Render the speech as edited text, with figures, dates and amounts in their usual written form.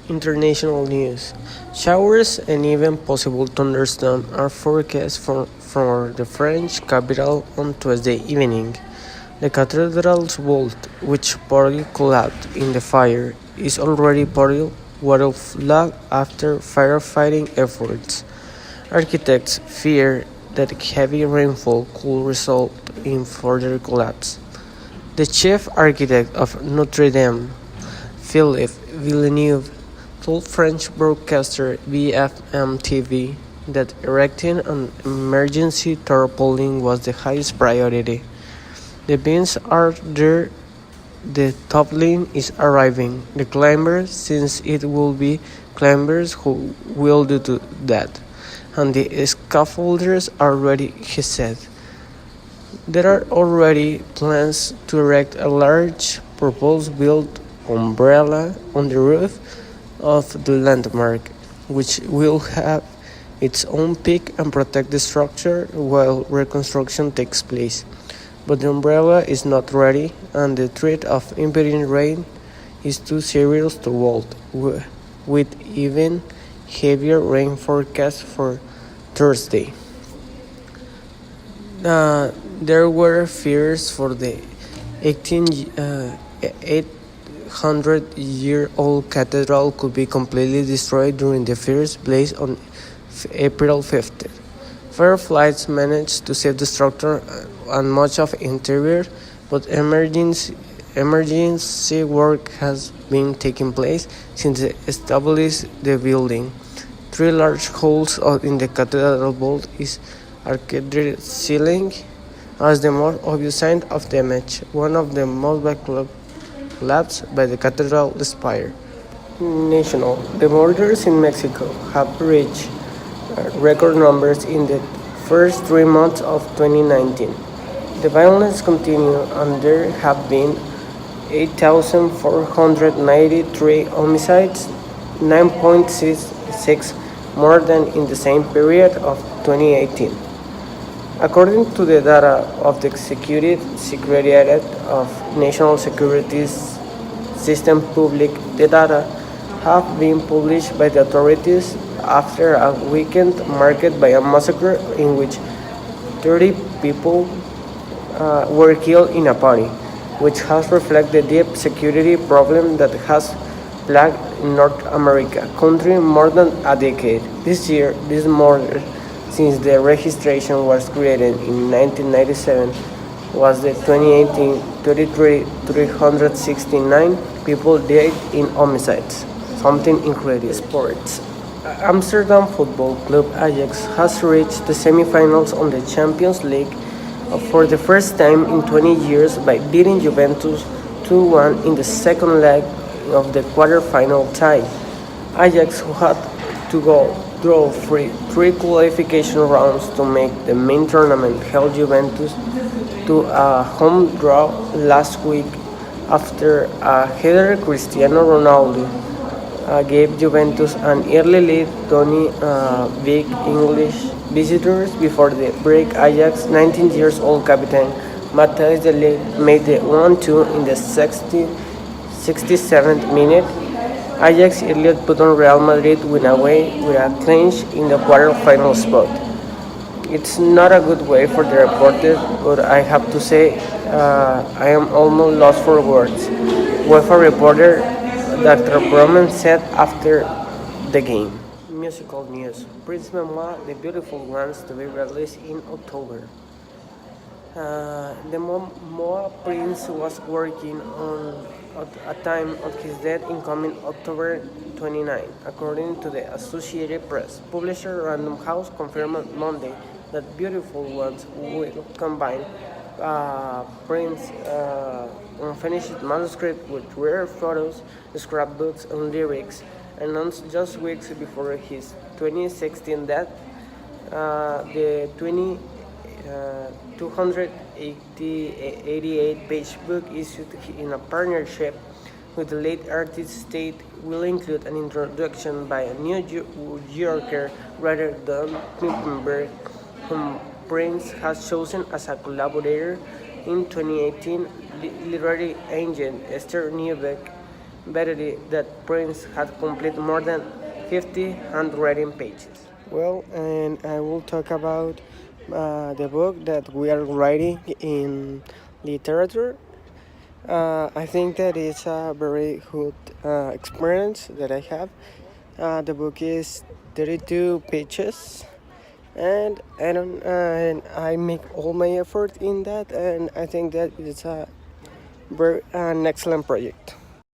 International news. Showers and even possible thunderstorms are forecast for the French capital on Tuesday evening. The cathedral's vault, which partly collapsed in the fire, is already partially waterlogged after firefighting efforts. Architects fear that heavy rainfall could result in further collapse. The chief architect of Notre Dame, Philippe Villeneuve, told French broadcaster BFM-TV that erecting an emergency tarpaulin was the highest priority. The beams are there, the toppling is arriving. The climbers, since it will be climbers who will do that, and the scaffolders are ready, he said. There are already plans to erect a large purpose-built umbrella on the roof of the landmark, which will have its own peak and protect the structure while reconstruction takes place. But the umbrella is not ready, and the threat of impending rain is too serious to halt, with even heavier rain forecast for Thursday. There were fears for the 800-year-old cathedral could be completely destroyed during the first blaze on April 5th. Fireflies managed to save the structure and much of the interior, but emergency work has been taking place since they established the building. Three large holes in the cathedral vault is arcaded ceiling as the most obvious sign of damage. One of the most collapsed by the cathedral spire. National. The murders in Mexico have reached record numbers in the first 3 months of 2019. The violence continues, and there have been 8,493 homicides, 9.66 more than in the same period of 2018. According to the data of the Executive Secretariat of National Security System Public, the data have been published by the authorities after a weekend marked by a massacre in which 30 people were killed in a party, which has reflected the deep security problem that has plagued North America country more than a decade. This year, this murder, since the registration was created in 1997, was the 2018 369 people died in homicides. Something incredible. Sports. Amsterdam Football Club Ajax has reached the semi-finals on the Champions League for the first time in 20 years by beating Juventus 2-1 in the second leg of the quarter-final tie. Ajax, who had to go through three qualification rounds to make the main tournament, held Juventus to a home draw last week after a header. Cristiano Ronaldo gave Juventus an early lead. Tony big English visitors before the break. Ajax 19 years old captain Matthijs de Ligt made the 1-2 in the 67th minute. Ajax earlier put on Real Madrid win away with a clinch in the quarter-final spot. It's not a good way for the reporters, but I have to say I am almost lost for words. UEFA reporter Dr. Broman said after the game. Musical news. Prince Memoir, The Beautiful Ones, to be released in October. The Moa Prince was working on at a time of his death incoming October 29, according to the Associated Press. Publisher Random House confirmed Monday that Beautiful Ones will combine Prince's unfinished manuscript with rare photos, scrapbooks, and lyrics, announced just weeks before his 2016 death. The 288-page book issued in a partnership with the late artist State will include an introduction by a New Yorker writer, Don Knippenberg, whom Prince has chosen as a collaborator. In 2018, literary agent Esther Neubeck Verily that Prince had completed more than 50 handwriting pages. Well, and I will talk about the book that we are writing in literature. I think that it's a very good experience that I have. The book is 32 pages, and and I make all my effort in that, and I think that it's a very an excellent project.